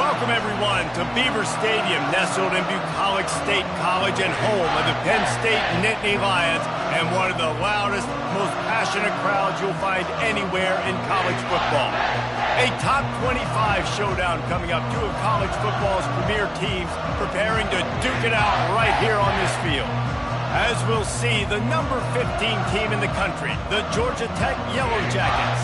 Welcome, everyone, to Beaver Stadium, nestled in Bucolic State College and home of the Penn State Nittany Lions and one of the loudest, most passionate crowds you'll find anywhere in college football. A top 25 showdown coming up, two of college football's premier teams preparing to duke it out right here on this field. As we'll see, the number 15 team in the country, the Georgia Tech Yellow Jackets,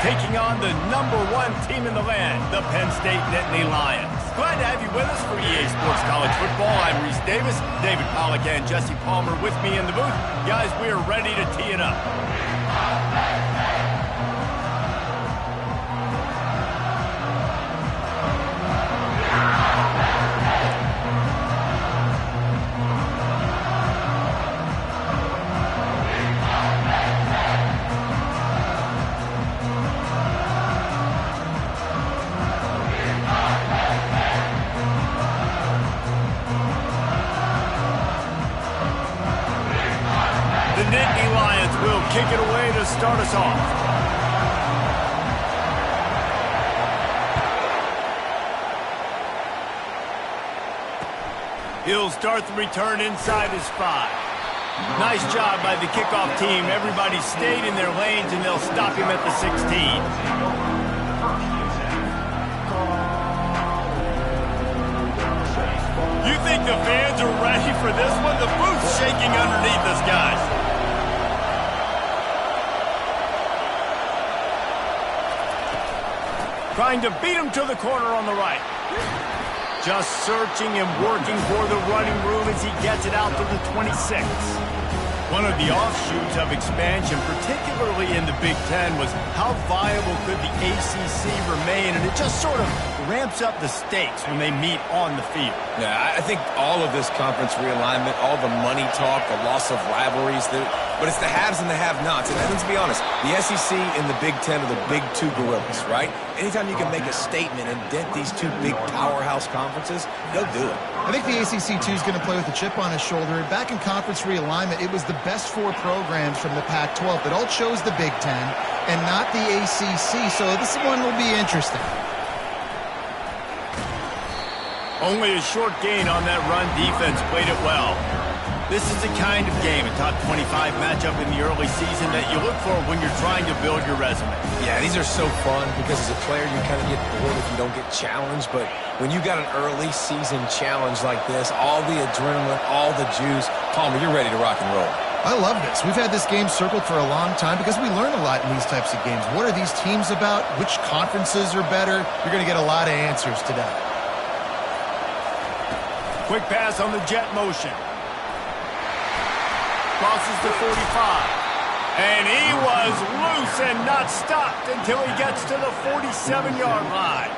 taking on the number 1 team in the land, the Penn State Nittany Lions. Glad to have you with us for EA Sports College Football. I'm Reese Davis, David Pollack and Jesse Palmer with me in the booth. Guys, we are ready to tee it up. Kick it away to start us off. He'll start the return inside his 5. Nice job by the kickoff team. Everybody stayed in their lanes, and they'll stop him at the 16. You think the fans are ready for this one? The booth's shaking underneath us, guys. Trying to beat him to the corner on the right. Just searching and working for the running room as he gets it out to the 26. One of the offshoots of expansion, particularly in the Big Ten, was how viable could the ACC remain, and it just sort of ramps up the stakes when they meet on the field. Yeah, I think all of this conference realignment, all the money talk, the loss of rivalries, but it's the haves and the have-nots. And let's be honest, the SEC and the Big Ten are the big two gorillas, right? Anytime you can make a statement and dent these two big powerhouse conferences, they'll do it. I think the ACC, too, is going to play with a chip on his shoulder. And back in conference realignment, it was the best 4 programs from the Pac-12 that all chose the Big Ten and not the ACC. So this one will be interesting. Only a short gain on that run. Defense played it well. This is the kind of game, a top 25 matchup in the early season, that you look for when you're trying to build your resume. Yeah, these are so fun because as a player you kind of get bored if you don't get challenged. But when you got an early season challenge like this, all the adrenaline, all the juice, Palmer, you're ready to rock and roll. I love this. We've had this game circled for a long time because we learn a lot in these types of games. What are these teams about? Which conferences are better? You're going to get a lot of answers today. Quick pass on the jet motion. Crosses the 45. And he was loose and not stopped until he gets to the 47-yard line.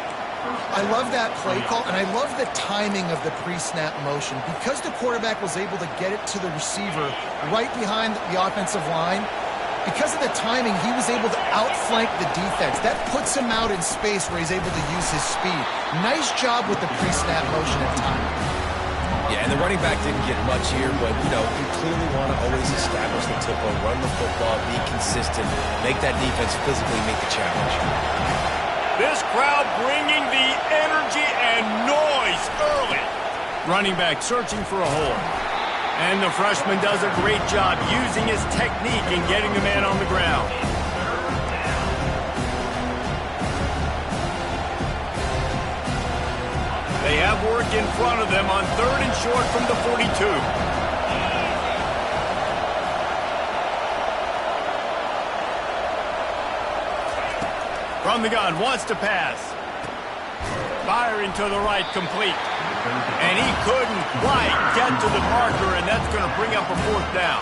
I love that play call, and I love the timing of the pre-snap motion. Because the quarterback was able to get it to the receiver right behind the offensive line, because of the timing, he was able to outflank the defense. That puts him out in space where he's able to use his speed. Nice job with the pre-snap motion and timing. Yeah, and the running back didn't get much here, but, you know, you clearly want to always establish the tempo, run the football, be consistent, make that defense physically meet the challenge. This crowd bringing the energy and noise early. Running back searching for a hole. And the freshman does a great job using his technique and getting the man on the ground. They have work in front of them on 3rd and short from the 42. From the gun, wants to pass. Firing to the right, complete. And he couldn't quite get to the marker, and that's going to bring up a 4th down.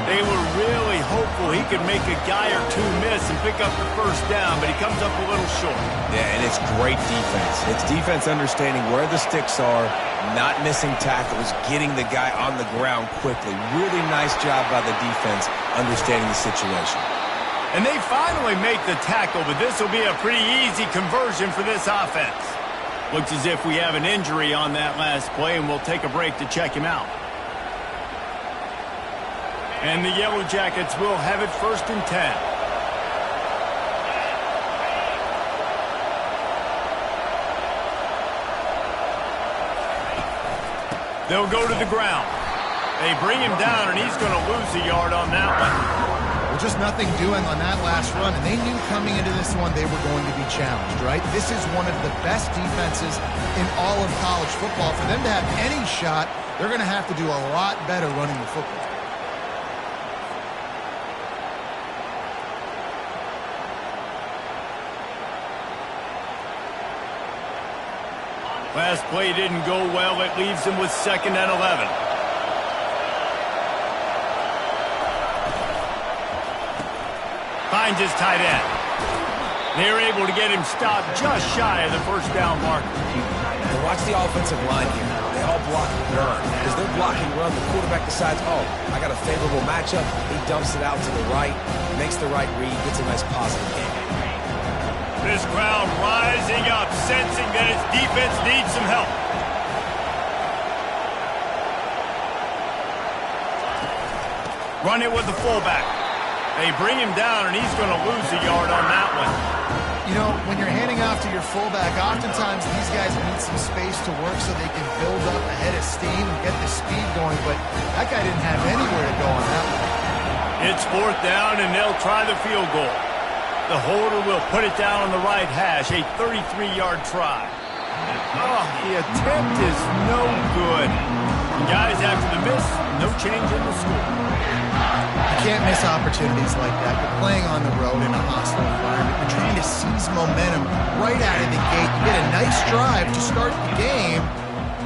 They were really hopeful he could make a guy or two miss and pick up the 1st down, but he comes up a little short. Yeah, and it's great defense. It's defense understanding where the sticks are, not missing tackles, getting the guy on the ground quickly. Really nice job by the defense understanding the situation. And they finally make the tackle, but this will be a pretty easy conversion for this offense. Looks as if we have an injury on that last play, and we'll take a break to check him out. And the Yellow Jackets will have it 1st and 10. They'll go to the ground. They bring him down, and he's going to lose a yard on that one. Well, just nothing doing on that last run, and they knew coming into this one they were going to be challenged, right? This is one of the best defenses in all of college football. For them to have any shot, they're going to have to do a lot better running the football. Last play didn't go well. It leaves him with 2nd and 11. Finds his tight end. They're able to get him stopped just shy of the first down marker. And watch the offensive line here. They all block run. As they're blocking run, the quarterback decides, oh, I got a favorable matchup. He dumps it out to the right, makes the right read, gets a nice positive game. This crowd rising up, sensing that its defense needs some help. Run it with the fullback. They bring him down, and he's going to lose a yard on that one. You know, when you're handing off to your fullback, oftentimes these guys need some space to work so they can build up a head of steam and get the speed going, but that guy didn't have anywhere to go on that one. It's 4th down, and they'll try the field goal. The holder will put it down on the right hash, a 33-yard try. Oh, the attempt is no good. Guys, after the miss, no change in the score. You can't miss opportunities like that. You're playing on the road in a hostile environment. You're trying to seize momentum right out of the gate. You get a nice drive to start the game,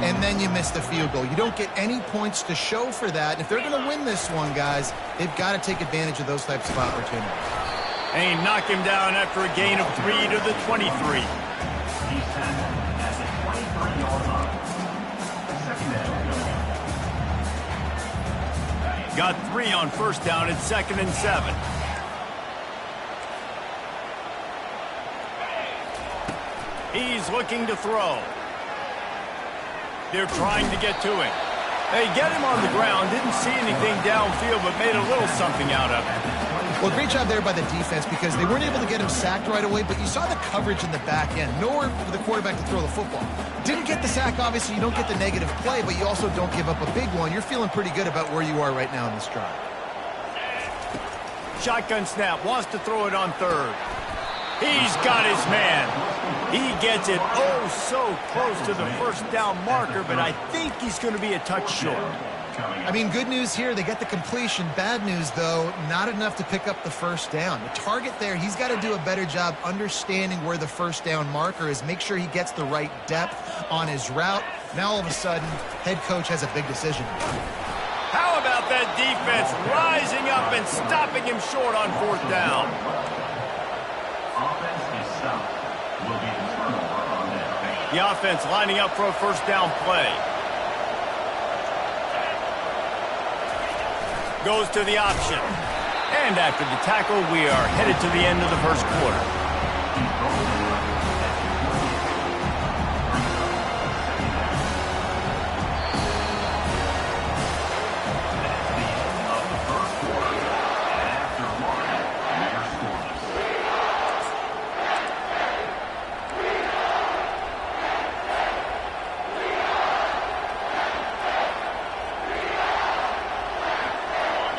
and then you miss the field goal. You don't get any points to show for that. And if they're going to win this one, guys, they've got to take advantage of those types of opportunities. And he knocked him down after a gain of 3 to the 23. Got 3 on 1st down at 2nd and 7. He's looking to throw. They're trying to get to him. They get him on the ground, didn't see anything downfield, but made a little something out of it. Well, great job there by the defense because they weren't able to get him sacked right away, but you saw the coverage in the back end. Nowhere for the quarterback to throw the football. Didn't get the sack, obviously. You don't get the negative play, but you also don't give up a big one. You're feeling pretty good about where you are right now in this drive. Shotgun snap, wants to throw it on 3rd. He's got his man. He gets it oh so close to the first down marker, but I think he's going to be a touch short. I mean, good news here, they get the completion. Bad news, though, not enough to pick up the first down. The target there, he's got to do a better job understanding where the first down marker is, make sure he gets the right depth on his route. Now, all of a sudden, head coach has a big decision. How about that defense rising up and stopping him short on 4th down? The offense lining up for a first down play. Goes to the option. And after the tackle, we are headed to the end of the first quarter.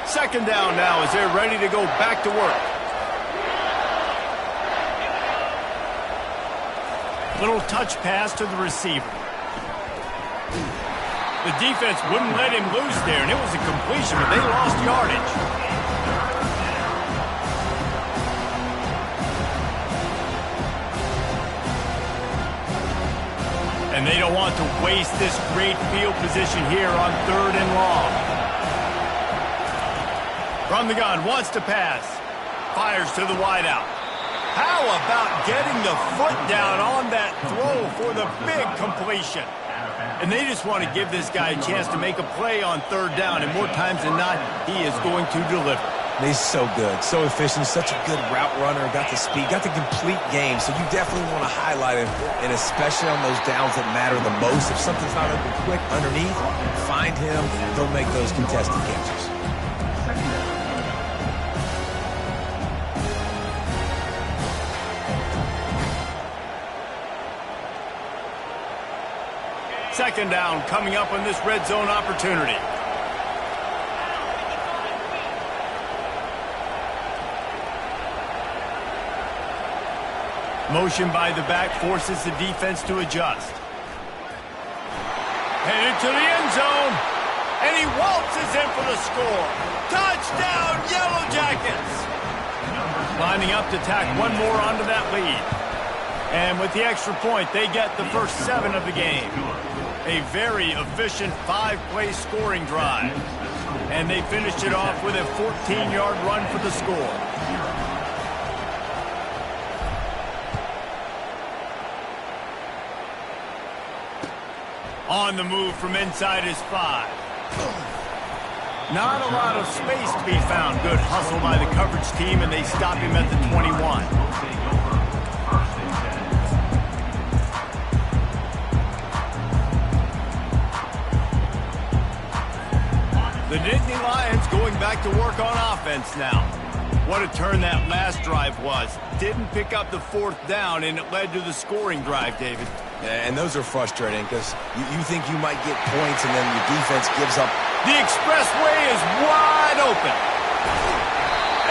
Second down now as they're ready to go back to work. Little touch pass to the receiver. The defense wouldn't let him loose there, and it was a completion, but they lost yardage. And they don't want to waste this great field position here on 3rd and long. From the gun, wants to pass. Fires to the wideout. How about getting the foot down on that throw for the big completion? And they just want to give this guy a chance to make a play on 3rd down, and more times than not, he is going to deliver. He's so good, so efficient, such a good route runner, got the speed, got the complete game, so you definitely want to highlight him, and especially on those downs that matter the most. If something's not open quick underneath, find him, he'll make those contested catches. second down coming up on this red zone opportunity. Motion by the back forces the defense to adjust. Headed to the end zone. And he waltzes in for the score. Touchdown, Yellow Jackets! Lining up to tack one more onto that lead. And with the extra point, they get the first 7 of the game. A very efficient 5-play scoring drive. And they finished it off with a 14-yard run for the score. On the move from inside his 5. Not a lot of space to be found. Good hustle by the coverage team, and they stop him at the 21. The Nittany Lions going back to work on offense now. What a turn that last drive was. Didn't pick up the 4th down, and it led to the scoring drive, David. Yeah, and those are frustrating because you think you might get points and then your defense gives up. The expressway is wide open.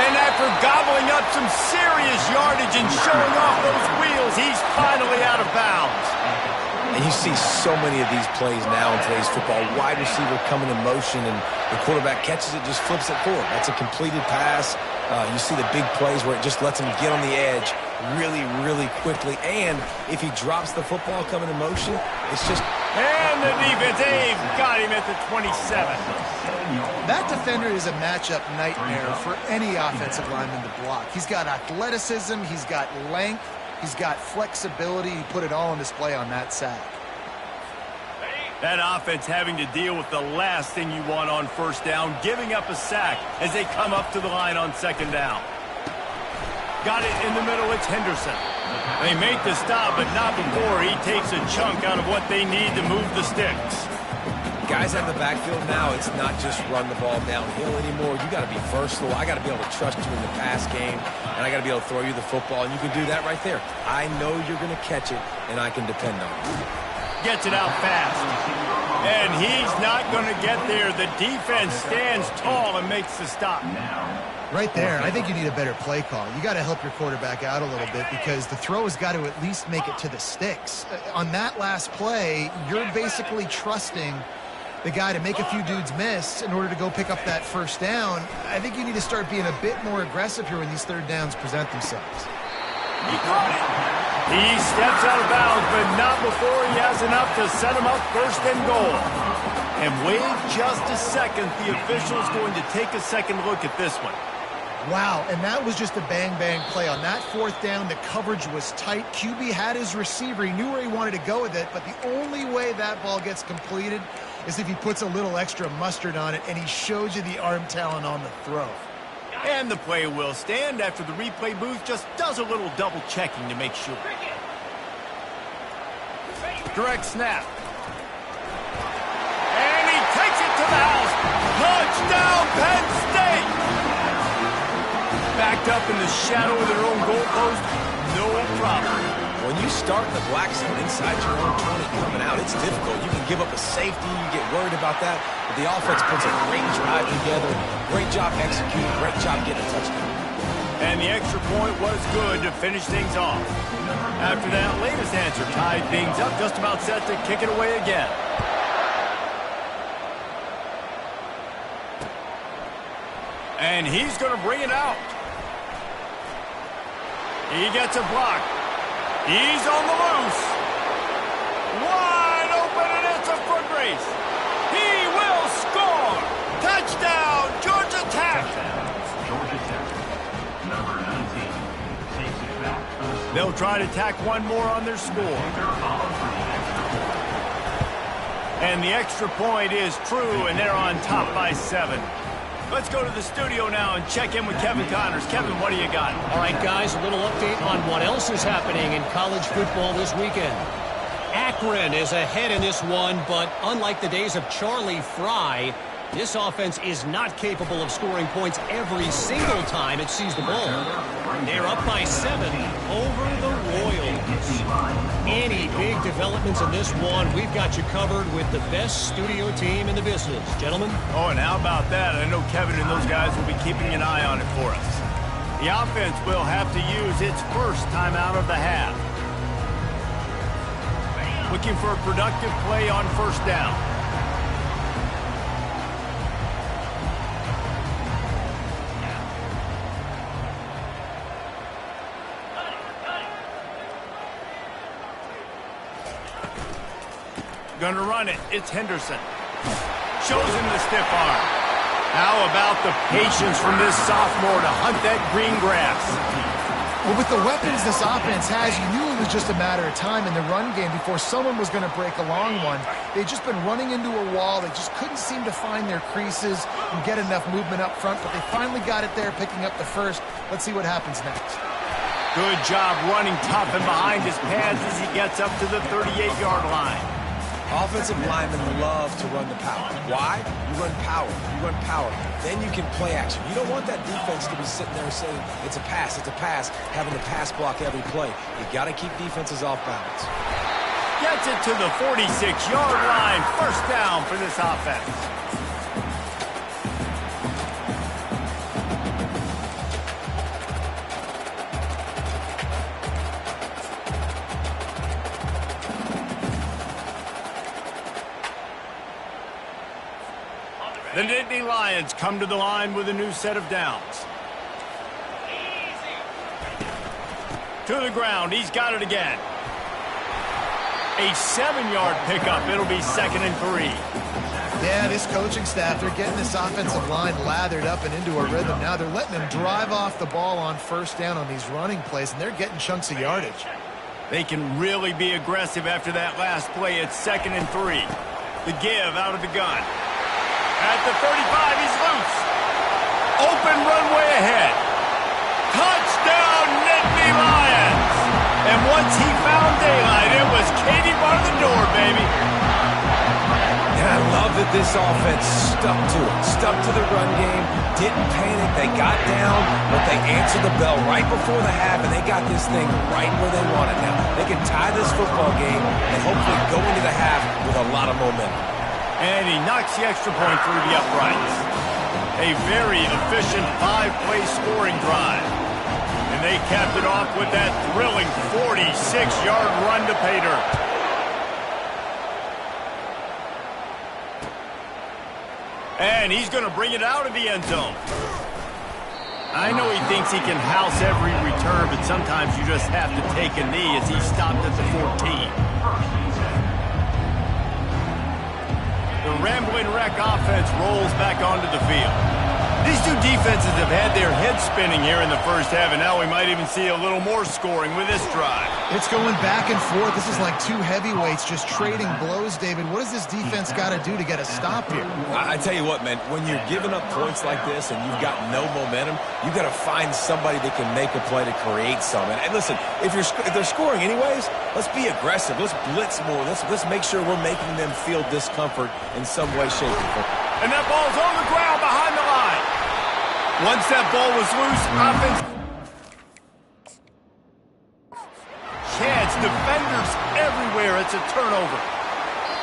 And after gobbling up some serious yardage and showing off those wheels, he's finally out of bounds. And you see so many of these plays now in today's football. Wide receiver coming in motion, and the quarterback catches it, just flips it forward. That's a completed pass. You see the big plays where it just lets him get on the edge really, really quickly. And if he drops the football coming in motion, it's just... And the defense, they've got him at the 27. That defender is a matchup nightmare for any offensive lineman to block. He's got athleticism, he's got length, he's got flexibility. He put it all on display on that sack. That offense having to deal with the last thing you want on first down, giving up a sack as they come up to the line on second down. Got it in the middle, it's Henderson. They make the stop, but not before he takes a chunk out of what they need to move the sticks. Guys out of the backfield now, it's not just run the ball downhill anymore. You got to be versatile. I got to be able to trust you in the pass game, and I got to be able to throw you the football, and you can do that right there. I know you're going to catch it, and I can depend on it. Gets it out fast. And he's not going to get there. The defense stands tall and makes the stop. Right there, I think you need a better play call. You got to help your quarterback out a little bit because the throw has got to at least make it to the sticks. On that last play, you're basically trusting the guy to make a few dudes miss in order to go pick up that first down. I think you need to start being a bit more aggressive here when these third downs present themselves. He caught it. He steps out of bounds, but not before he has enough to set him up first and goal. And wait just a second. The official's going to take a second look at this one. Wow, and that was just a bang-bang play. On that 4th down, the coverage was tight. QB had his receiver. He knew where he wanted to go with it, but the only way that ball gets completed is if he puts a little extra mustard on it, and he shows you the arm talent on the throw. And the play will stand after the replay booth just does a little double-checking to make sure. Direct snap. And he takes it to the house. Touchdown, Penn State! Backed up in the shadow of their own goalpost, no problem. When you start in the black zone inside your own 20 coming out, it's difficult. You can give up a safety, you get worried about that, but the offense puts a great drive together. Great job executing, great job getting a touchdown. And the extra point was good to finish things off. After that latest answer tied things up, just about set to kick it away again. And he's going to bring it out. He gets a block. He's on the loose. Wide open, and it's a foot race. He will score. Touchdown, Georgia Tech. They'll try to tack one more on their score. And the extra point is true, and they're on top by 7. Let's go to the studio now and check in with Kevin Connors. Kevin, what do you got? All right, guys, a little update on what else is happening in college football this weekend. Akron is ahead in this one, but unlike the days of Charlie Fry, This offense is not capable of scoring points every single time it sees the ball. They're up by 7 over the Royals. Any big developments in this one, we've got you covered with the best studio team in the business. Gentlemen? Oh, and how about that? I know Kevin and those guys will be keeping an eye on it for us. The offense will have to use its first timeout of the half. Looking for a productive play on first down. Gonna run it. It's Henderson. Shows him the stiff arm. How about the patience from this sophomore to hunt that green grass? Well, with the weapons this offense has, you knew it was just a matter of time in the run game before someone was going to break a long one. They'd just been running into a wall. They just couldn't seem to find their creases and get enough movement up front, but they finally got it there, picking up the first. Let's see what happens next. Good job running tough and behind his pads as he gets up to the 38-yard line. Offensive linemen love to run the power. Why? You run power. You run power. Then you can play action. You don't want that defense to be sitting there saying, it's a pass, having to pass block every play. You got to keep defenses off balance. Gets it to the 46-yard line. First down for this offense. The Nittany Lions come to the line with a new set of downs. To the ground. He's got it again. A 7-yard pickup. It'll be 2nd and 3. Yeah, this coaching staff, they're getting this offensive line lathered up and into a rhythm. Now they're letting them drive off the ball on first down on these running plays, and they're getting chunks of yardage. They can really be aggressive after that last play. It's 2nd and 3. The give out of the gun. At the 35, he's loose. Open runway ahead. Touchdown, Nittany Lions. And once he found daylight, it was Katie bar the door, baby. And I love that this offense stuck to it. Stuck to the run game. Didn't panic. They got down, but they answered the bell right before the half, and they got this thing right where they want it now. They can tie this football game and hopefully go into the half with a lot of momentum. And he knocks the extra point through the uprights. A very efficient 5-play scoring drive. And they capped it off with that thrilling 46-yard run to pay dirt. And he's going to bring it out of the end zone. I know he thinks he can house every return, but sometimes you just have to take a knee as he stopped at the 14. The Rambling Wreck offense rolls back onto the field. These two defenses have had their heads spinning here in the first half, and now we might even see a little more scoring with this drive. It's going back and forth. This is like two heavyweights just trading blows, David. What does this defense got to do to get a stop here? I tell you what, man, when you're giving up points like this and you've got no momentum, you've got to find somebody that can make a play to create some. And listen, if they're scoring anyways, let's be aggressive. Let's blitz more. Let's make sure we're making them feel discomfort in some way, shape, or form. And that ball's on the ground behind the line. Once that ball was loose, offense. Chance, defenders everywhere. It's a turnover.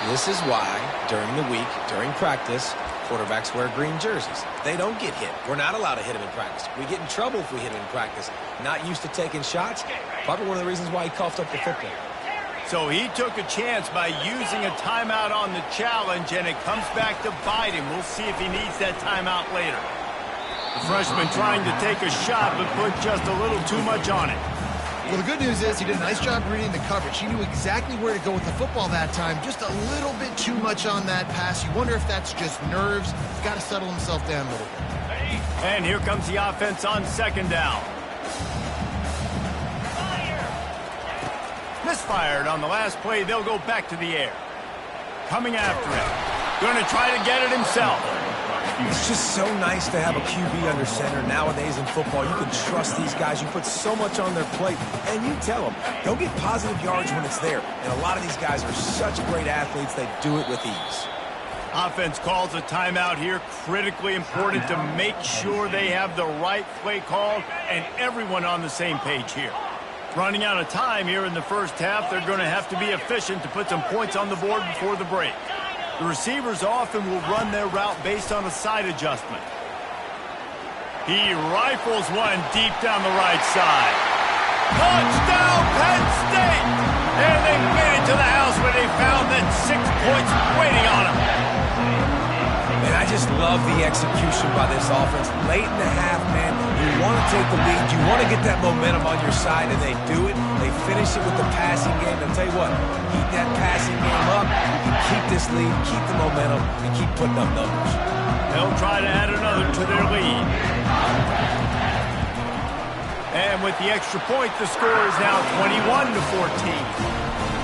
This is why, during the week, during practice, quarterbacks wear green jerseys. They don't get hit. We're not allowed to hit them in practice. We get in trouble if we hit them in practice. Not used to taking shots. Probably one of the reasons why he coughed up the football. So he took a chance by using a timeout on the challenge, and it comes back to bite him. We'll see if he needs that timeout later. The freshman trying to take a shot, but put just a little too much on it. Well, the good news is he did a nice job reading the coverage. He knew exactly where to go with the football that time. Just a little bit too much on that pass. You wonder if that's just nerves. He's got to settle himself down a little bit. And here comes the offense on 2nd down. Misfired on the last play. They'll go back to the air. Coming after him. Going to try to get it himself. It's just so nice to have a QB under center nowadays in football. You can trust these guys. You put so much on their plate, and you tell them, go get positive yards when it's there. And a lot of these guys are such great athletes, they do it with ease. Offense calls a timeout here. Critically important to make sure they have the right play call and everyone on the same page here. Running out of time here in the first half, they're going to have to be efficient to put some points on the board before the break. The receivers often will run their route based on a side adjustment. He rifles one deep down the right side. Touchdown, Penn State! And they made it to the house where they found that 6 points waiting on them. And I just love the execution by this offense. Late in the half, man, you want to take the lead. You want to get that momentum on your side, and they do it. They finish it with the passing game. I'll tell you what, keep that passing game up, keep this lead, keep the momentum, and keep putting up numbers. They'll try to add another to their lead. And with the extra point, the score is now 21-14.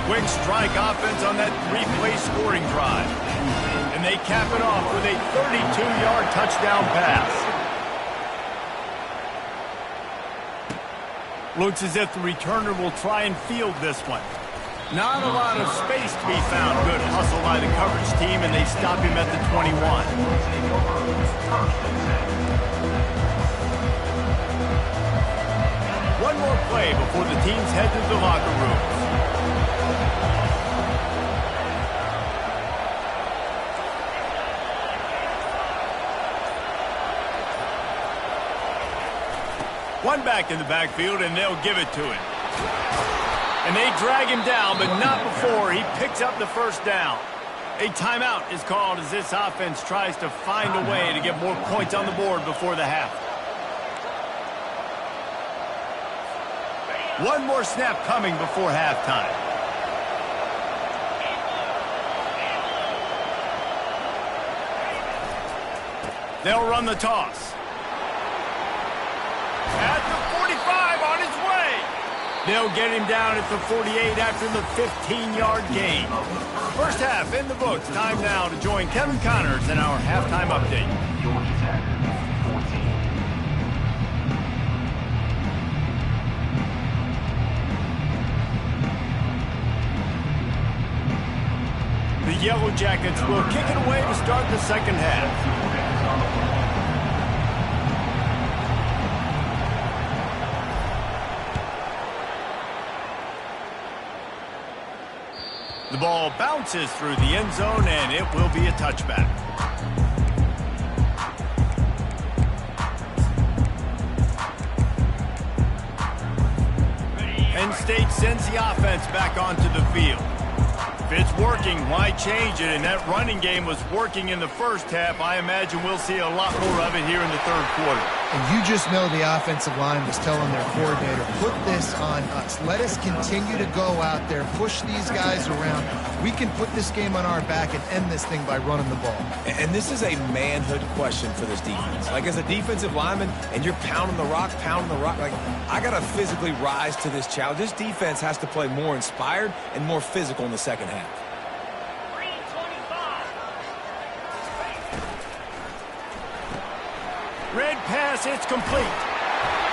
Quick strike offense on that three-play scoring drive. And they cap it off with a 32-yard touchdown pass. Looks as if the returner will try and field this one. Not a lot of space to be found. Good hustle by the coverage team, and they stop him at the 21. One more play before the teams head to the locker rooms. One back in the backfield, and they'll give it to him. And they drag him down, but not before he picks up the first down. A timeout is called as this offense tries to find a way to get more points on the board before the half. One more snap coming before halftime. They'll run the toss. At the 45, on his way. They'll get him down at the 48 after the 15-yard gain. First half in the books. Time now to join Kevin Connors in our halftime update. The Yellow Jackets will kick it away to start the second half. The ball bounces through the end zone, and it will be a touchback. Penn State sends the offense back onto the field. If it's working, why change it? And that running game was working in the first half. I imagine we'll see a lot more of it here in the third quarter. And you just know the offensive line was telling their coordinator, put this on us. Let us continue to go out there, push these guys around. We can put this game on our back and end this thing by running the ball. And this is a manhood question for this defense. Like, as a defensive lineman, and you're pounding the rock, like, I got to physically rise to this challenge. This defense has to play more inspired and more physical in the second half. Red pass, it's complete.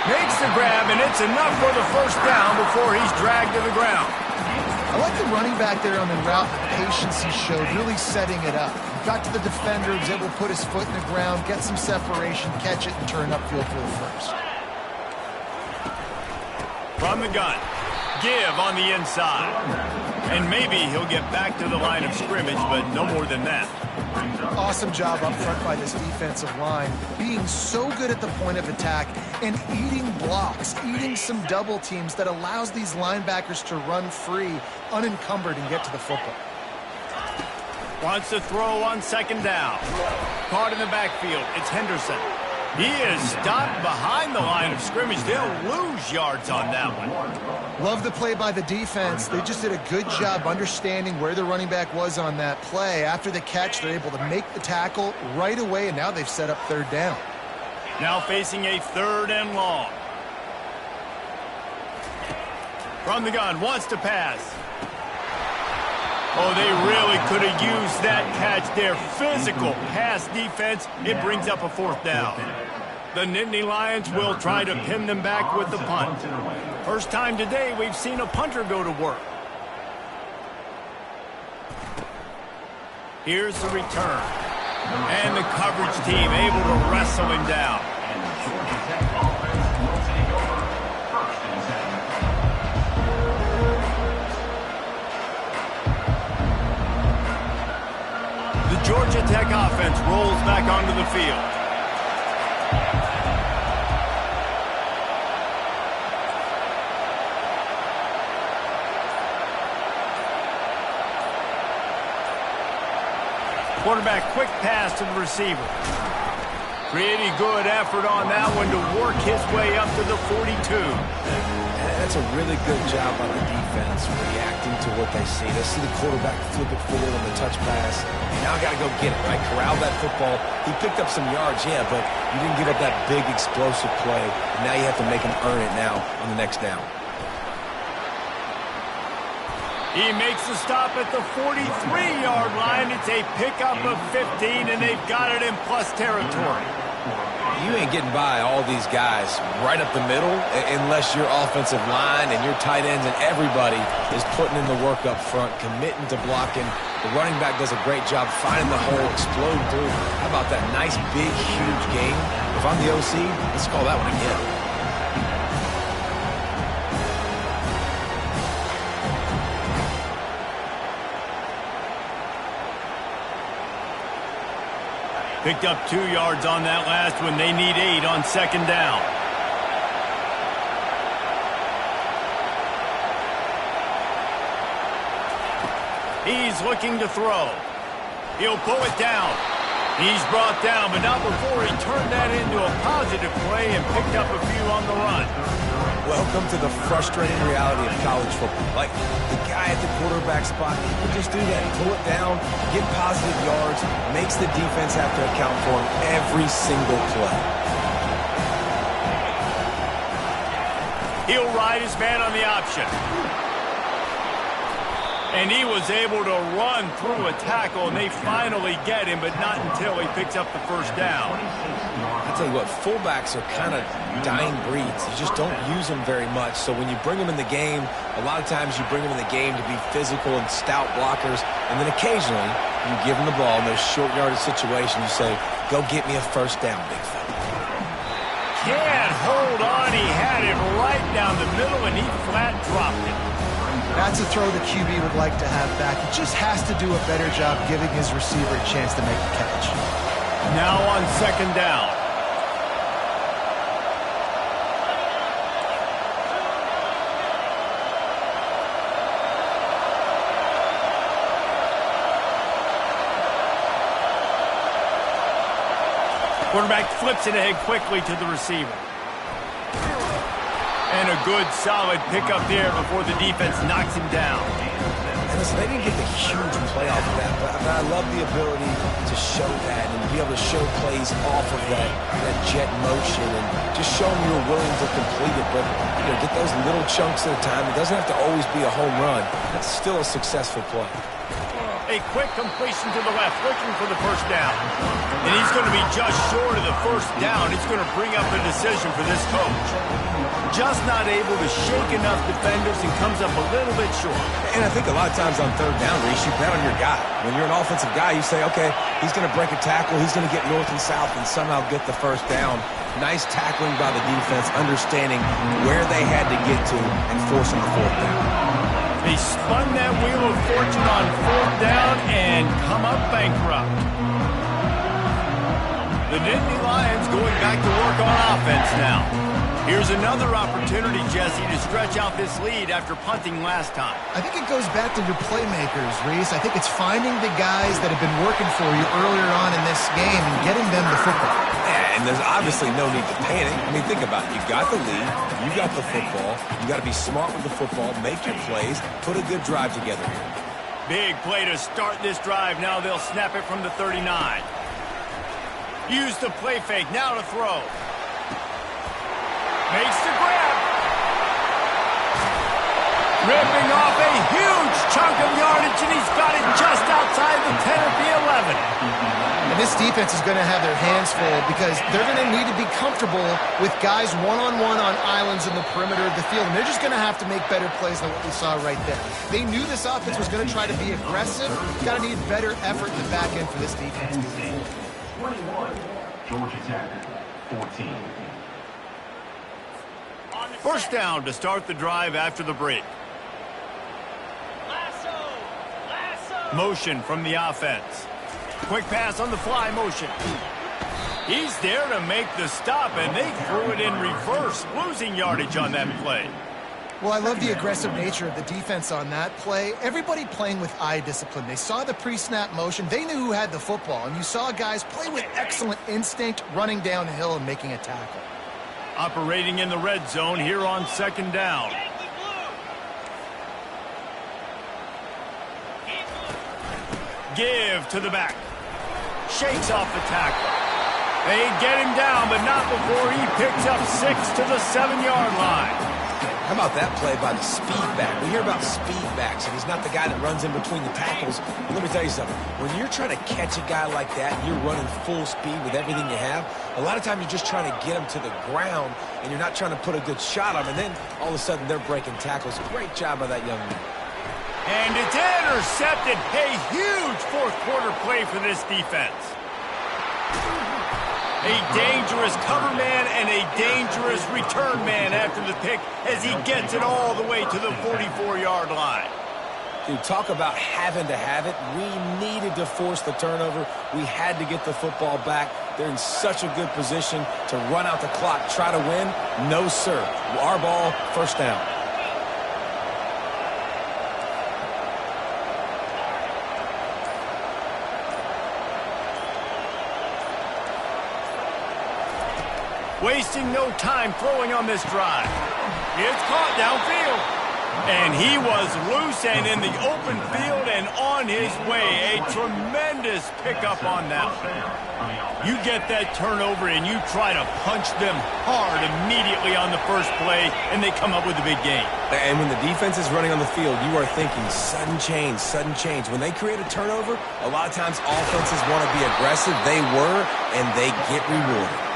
Makes the grab, and it's enough for the first down before he's dragged to the ground. I like the running back there on the route, the patience he showed, really setting it up. Got to the defender, was able to put his foot in the ground, get some separation, catch it, and turn upfield for the first. From the gun, give on the inside. And maybe he'll get back to the line of scrimmage, but no more than that. Awesome job up front by this defensive line, being so good at the point of attack and eating blocks, eating some double teams that allows these linebackers to run free, unencumbered, and get to the football. Wants to throw on second down. Caught in the backfield, it's Henderson. He is stopped behind the line of scrimmage. They'll lose yards on that one. Love the play by the defense. They just did a good job understanding where the running back was on that play. After the catch, they're able to make the tackle right away, and now they've set up third down. Now facing a third and long. From the gun, wants to pass. Oh, they really could have used that catch there. Physical pass defense. It brings up a fourth down. The Nittany Lions will try to pin them back with the punt. First time today we've seen a punter go to work. Here's the return. And the coverage team able to wrestle him down. The Georgia Tech offense rolls back onto the field. Quarterback quick pass to the receiver. Pretty good effort on that one to work his way up to the 42. That's a really good job by the defense, reacting to what they see. They see the quarterback flip it forward on the touch pass. Now I got to go get it, right? Corral that football. He picked up some yards, yeah, but you didn't give up that big explosive play. And now you have to make him earn it now on the next down. He makes the stop at the 43-yard line. It's a pickup of 15, and they've got it in plus territory. You ain't getting by all these guys right up the middle unless your offensive line and your tight ends and everybody is putting in the work up front, committing to blocking. The running back does a great job finding the hole, explode through. How about that nice, big, huge game? If I'm the OC, let's call that one again. Picked up 2 yards on that last one. They need 8 on second down. He's looking to throw. He'll pull it down. He's brought down, but not before he turned that into a positive play and picked up a few on the run. Welcome to the frustrating reality of college football. Like, the guy at the quarterback spot, he can just do that. Pull it down, get positive yards, makes the defense have to account for him every single play. He'll ride his man on the option. And he was able to run through a tackle, and they finally get him, but not until he picks up the first down. I tell you what, fullbacks are kind of dying breeds. You just don't use them very much. So when you bring them in the game, a lot of times you bring them in the game to be physical and stout blockers, and then occasionally you give them the ball in those short yardage situations. You say, go get me a first down, big fella. Can't hold on. He had it right down the middle, and he flat dropped it. That's a throw the QB would like to have back. He just has to do a better job giving his receiver a chance to make the catch. Now on second down. Quarterback flips it ahead quickly to the receiver. And a good, solid pickup there before the defense knocks him down. And listen, they didn't get the huge play off of that, but I love the ability to show that and be able to show plays off of that jet motion and just show them you're willing to complete it. But, you know, get those little chunks at a time. It doesn't have to always be a home run. That's still a successful play. A quick completion to the left, looking for the first down. And he's going to be just short of the first down. It's going to bring up a decision for this coach. Just not able to shake enough defenders and comes up a little bit short. And I think a lot of times on third down, Reese, you bet on your guy. When you're an offensive guy, you say, okay, he's going to break a tackle, he's going to get north and south and somehow get the first down. Nice tackling by the defense, understanding where they had to get to and forcing the fourth down. They spun that wheel of fortune on fourth down and come up bankrupt. The Nittany Lions going back to work on offense now. Here's another opportunity, Jesse, to stretch out this lead after punting last time. I think it goes back to your playmakers, Reese. I think it's finding the guys that have been working for you earlier on in this game and getting them the football. Yeah, and there's obviously no need to panic. I mean, think about it. You got the lead. You got the football. You got to be smart with the football, make your plays, put a good drive together here. Big play to start this drive. Now they'll snap it from the 39. Use the play fake. Now to throw. Makes the grab. Ripping off a huge chunk of yardage, and he's got it just outside the 10 at the 11. And this defense is going to have their hands full because they're going to need to be comfortable with guys one-on-one on islands in the perimeter of the field. And they're just going to have to make better plays than what we saw right there. They knew this offense was going to try to be aggressive. Got to need better effort in the back end for this defense. 21, Georgia Tech, 14. First down to start the drive after the break. Motion from the offense. Quick pass on the fly motion. He's there to make the stop, and they threw it in reverse, losing yardage on that play. Well, I love the aggressive nature of the defense on that play. Everybody playing with eye discipline. They saw the pre-snap motion. They knew who had the football, and you saw guys play with excellent instinct, running downhill and making a tackle. Operating in the red zone here on second down. Give to the back. Shakes off the tackle. They get him down, but not before he picks up 6 to the 7-yard line. How about that play by the speed back? We hear about speed backs, and he's not the guy that runs in between the tackles. But let me tell you something. When you're trying to catch a guy like that, and you're running full speed with everything you have, a lot of times you're just trying to get him to the ground, and you're not trying to put a good shot on him, and then all of a sudden they're breaking tackles. Great job by that young man. And it's intercepted. A huge fourth-quarter play for this defense. A dangerous cover man and a dangerous return man after the pick as he gets it all the way to the 44-yard line. Dude, talk about having to have it. We needed to force the turnover. We had to get the football back. They're in such a good position to run out the clock, try to win. No, sir. Our ball, first down. Wasting no time throwing on this drive. It's caught downfield. And he was loose and in the open field and on his way. A tremendous pickup on that one. You get that turnover and you try to punch them hard immediately on the first play, and they come up with a big gain. And when the defense is running on the field, you are thinking sudden change, sudden change. When they create a turnover, a lot of times offenses want to be aggressive. They were, and they get rewarded.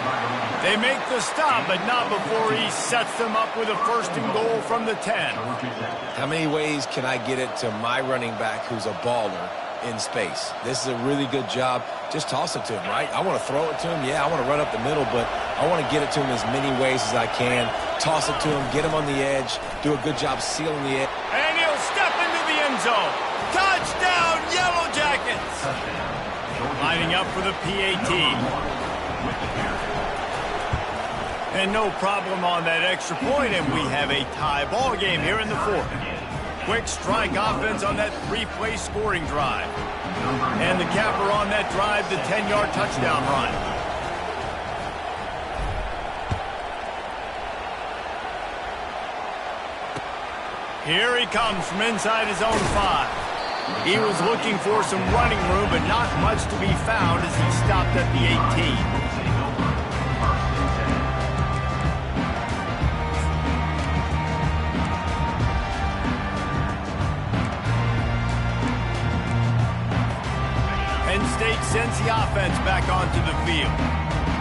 They make the stop, but not before he sets them up with a first and goal from the 10. How many ways can I get it to my running back who's a baller in space? This is a really good job. Just toss it to him, right? I want to throw it to him. Yeah, I want to run up the middle, but I want to get it to him as many ways as I can. Toss it to him, get him on the edge, do a good job sealing the edge. And he'll step into the end zone. Touchdown, Yellow Jackets! Lining up for the PAT. And no problem on that extra point, and we have a tie ball game here in the fourth. Quick strike offense on that three-play scoring drive. And the capper on that drive, the 10-yard touchdown run. Here he comes from inside his own 5. He was looking for some running room, but not much to be found as he stopped at the 18. Penn State sends the offense back onto the field.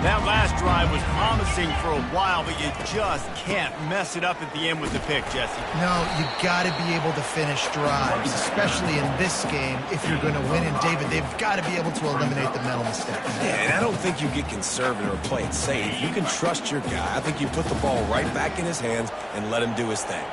That last drive was promising for a while, but you just can't mess it up at the end with the pick, Jesse. No, you got to be able to finish drives, especially in this game if you're going to win. And, David, they've got to be able to eliminate the mental mistakes. Yeah, and I don't think you get conservative or play it safe. You can trust your guy. I think you put the ball right back in his hands and let him do his thing.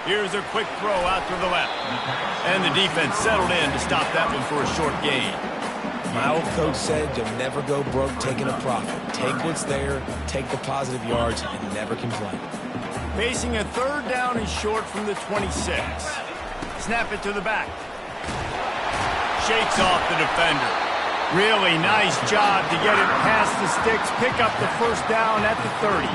Here's a quick throw out to the left. And the defense settled in to stop that one for a short gain. My old coach said you'll never go broke taking a profit. Take what's there, take the positive yards, and never complain. Facing a third down and short from the 26. Snap it to the back. Shakes off the defender. Really nice job to get it past the sticks, pick up the first down at the 30.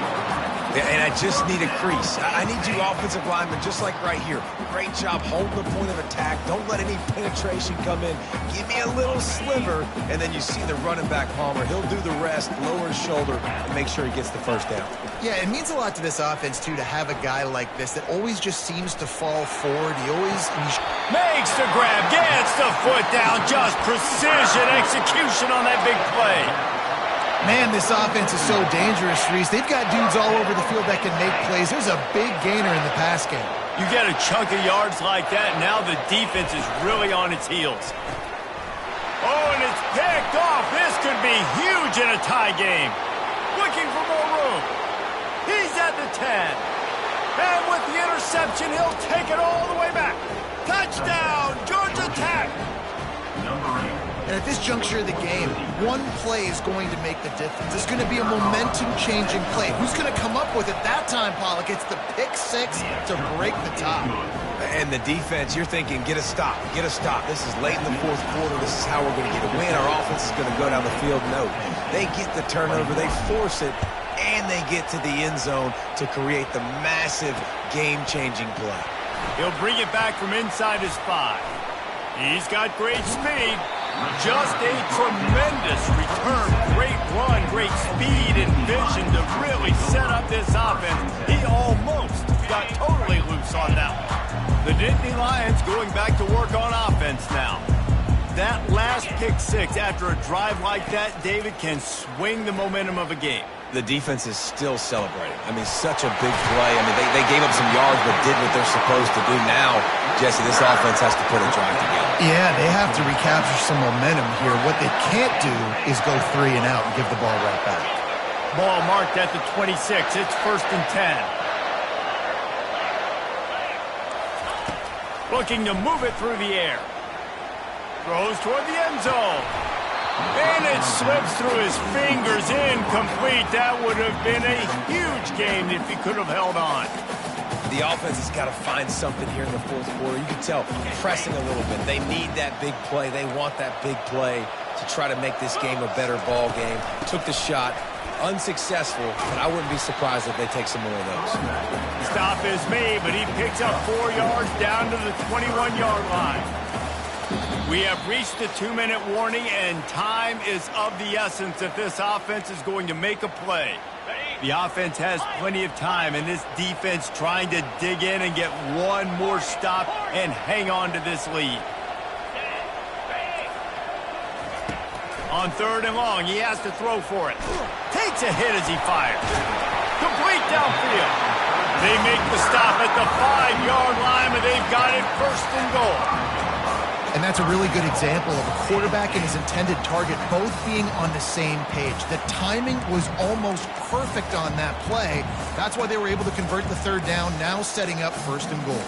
And I just need a crease. I need you offensive linemen just like right here. Great job holding the point of attack. Don't let any penetration come in. Give me a little sliver, and then you see the running back Palmer. He'll do the rest, lower his shoulder, and make sure he gets the first down. Yeah, it means a lot to this offense, too, to have a guy like this that always just seems to fall forward. He makes the grab, gets the foot down, just precision execution on that big play. Man, this offense is so dangerous, Reese. They've got dudes all over the field that can make plays. There's a big gainer in the pass game. You get a chunk of yards like that, now the defense is really on its heels. Oh, and it's picked off. This could be huge in a tie game. Looking for more room. He's at the 10. And with the interception, he'll take it all the way back. Touchdown, Georgia Tech. And at this juncture of the game, one play is going to make the difference. It's going to be a momentum-changing play. Who's going to come up with it that time, Pollock? It's the pick six to break the tie. And the defense, you're thinking, get a stop, get a stop. This is late in the fourth quarter. This is how we're going to get a win. Our offense is going to go down the field. No, they get the turnover, they force it, and they get to the end zone to create the massive game-changing play. He'll bring it back from inside his 5. He's got great speed. Just a tremendous return. Great run, great speed and vision to really set up this offense. He almost got totally loose on that one. The Nittany Lions going back to work on offense now. That last pick 6 after a drive like that, David, can swing the momentum of a game. The defense is still celebrating. I mean, such a big play. I mean, they gave up some yards but did what they're supposed to do. Now, Jesse, this offense has to put a drive together. Yeah, they have to recapture some momentum here. What they can't do is go 3 and out and give the ball right back. Ball marked at the 26. It's 1st and 10. Looking to move it through the air. Throws toward the end zone. And it slips through his fingers, incomplete. That would have been a huge game if he could have held on. The offense has got to find something here in the fourth quarter. You can tell, pressing a little bit. They need that big play. They want that big play to try to make this game a better ball game. Took the shot, unsuccessful, but I wouldn't be surprised if they take some more of those. Stop is made, but he picks up 4 yards down to the 21-yard line. We have reached the 2-minute warning, and time is of the essence if this offense is going to make a play. The offense has plenty of time, and this defense trying to dig in and get one more stop and hang on to this lead. On 3rd and long, he has to throw for it. Takes a hit as he fires. Complete downfield. They make the stop at the 5-yard line, but they've got it 1st and goal. And that's a really good example of a quarterback and his intended target both being on the same page. The timing was almost perfect on that play. That's why they were able to convert the 3rd down, now setting up 1st and goal.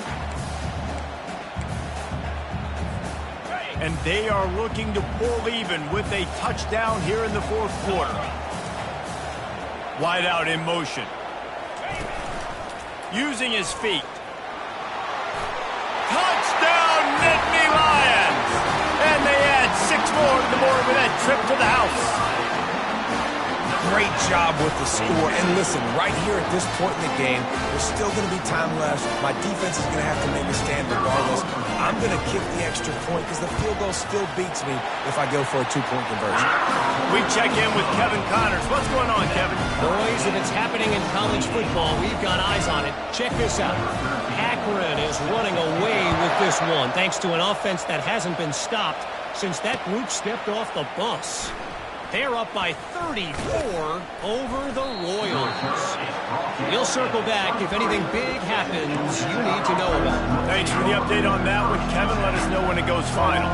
And they are looking to pull even with a touchdown here in the 4th quarter. Wide out in motion. Using his feet. Touchdown, Nittany Lions! And they add 6 more to the board with that trip to the house. Great job with the score. And listen, right here at this point in the game, there's still going to be time left. My defense is going to have to make a stand regardless. I'm going to kick the extra point because the field goal still beats me if I go for a 2-point conversion. We check in with Kevin Connors. What's going on, Kevin? Boys, if it's happening in college football, we've got eyes on it. Check this out. Akron is running away with this one thanks to an offense that hasn't been stopped since that group stepped off the bus. They're up by 34 over the Royals. We'll circle back if anything big happens you need to know about. Thanks for the update on that one, Kevin. Let us know when it goes final.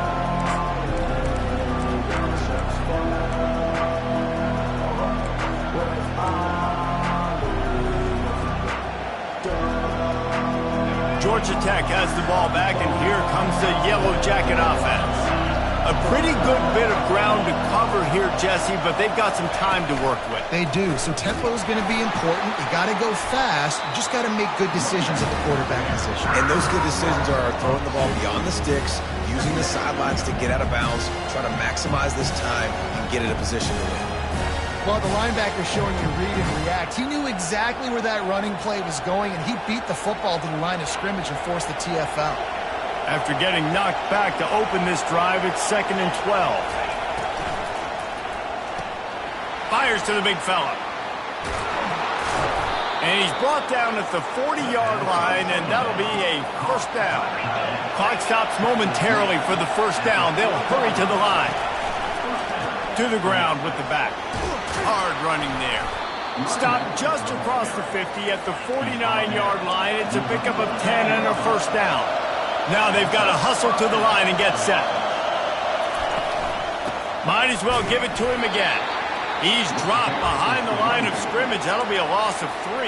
Georgia Tech has the ball back, and here comes the Yellow Jacket offense. A pretty good bit of ground to cover here, Jesse, but they've got some time to work with. They do, so tempo is going to be important. You got to go fast. You just got to make good decisions at the quarterback position. And those good decisions are throwing the ball beyond the sticks, using the sidelines to get out of bounds, trying to maximize this time and get in a position to win. Well, the linebacker showing you read and react. He knew exactly where that running play was going, and he beat the football to the line of scrimmage and forced the TFL. After getting knocked back to open this drive, it's 2nd and 12. Fires to the big fella. And he's brought down at the 40-yard line, and that'll be a first down. Clock stops momentarily for the first down. They'll hurry to the line. To the ground with the back. Hard running there. Stopped just across the 50 at the 49-yard line. It's a pickup of 10 and a first down. Now they've got to hustle to the line and get set. Might as well give it to him again. He's dropped behind the line of scrimmage. That'll be a loss of 3.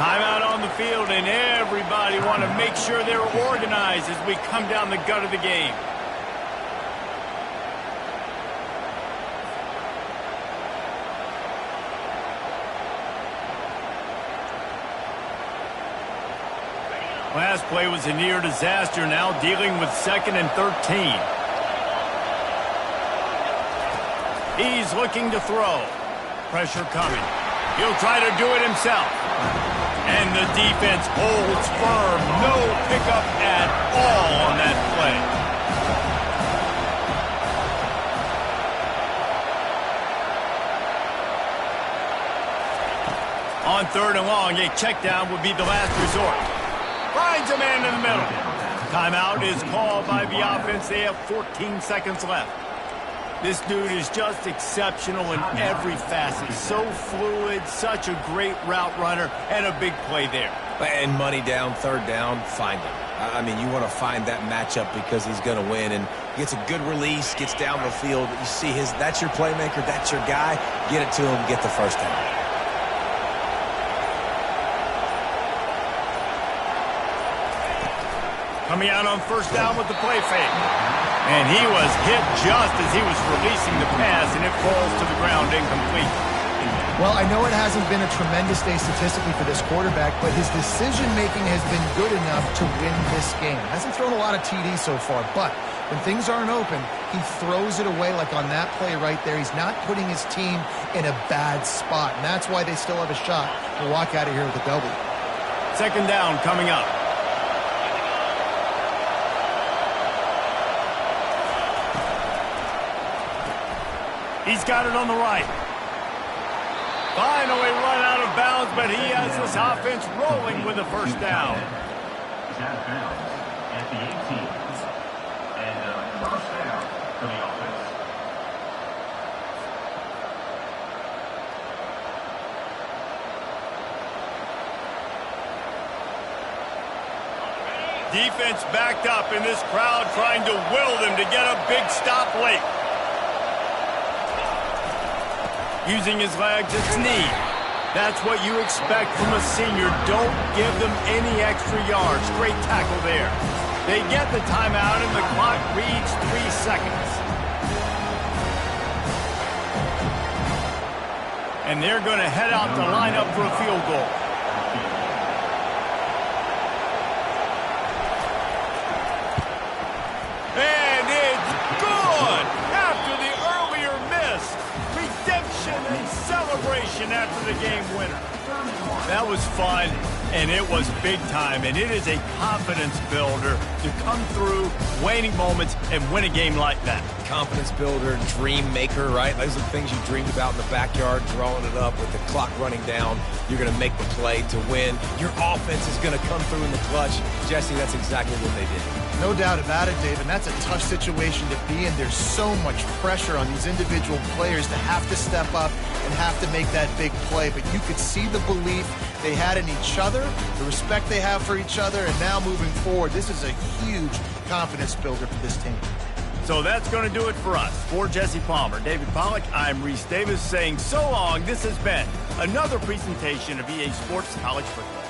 Timeout on the field, and everybody want to make sure they're organized as we come down the gut of the game. Last play was a near disaster, now dealing with 2nd and 13. He's looking to throw. Pressure coming. He'll try to do it himself. And the defense holds firm. No pickup at all on that play. On 3rd and long, a check down would be the last resort. Finds a man in the middle. Timeout is called by the offense. They have 14 seconds left. This dude is just exceptional in every facet. So fluid, such a great route runner, and a big play there. And money down, 3rd down, find him. I mean, you want to find that matchup because he's going to win, and gets a good release, gets down the field. You see that's your playmaker, that's your guy. Get it to him, get the first down. Coming out on first down with the play fake. And he was hit just as he was releasing the pass, and it falls to the ground incomplete. Well, I know it hasn't been a tremendous day statistically for this quarterback, but his decision-making has been good enough to win this game. Hasn't thrown a lot of TDs so far, but when things aren't open, he throws it away like on that play right there. He's not putting his team in a bad spot, and that's why they still have a shot to walk out of here with a W. 2nd down coming up. He's got it on the right. Finally run out of bounds, but he has this offense rolling with a first down. He's out of bounds at the 18. And first down for the offense. Defense backed up in this crowd trying to will them to get a big stop late. Using his legs, it's knee. That's what you expect from a senior. Don't give them any extra yards. Great tackle there. They get the timeout, and the clock reads 3 seconds. And they're going to head out to line up for a field goal. And it's good! After the earlier miss. Redemption and celebration after the game winner. That was fun, and it was big time, and it is a confidence builder to come through waning moments and win a game like that. Confidence builder, dream maker, right? Those are the things you dreamed about in the backyard, drawing it up with the clock running down. You're going to make the play to win. Your offense is going to come through in the clutch. Jesse, that's exactly what they did. No doubt about it, Dave, and that's a tough situation to be in. There's so much pressure on these individual players to have to step up and have to make that big play. But you could see the belief they had in each other, the respect they have for each other, and now moving forward, this is a huge confidence builder for this team. So that's going to do it for us. For Jesse Palmer, David Pollack, I'm Reese Davis saying so long. This has been another presentation of EA Sports College Football.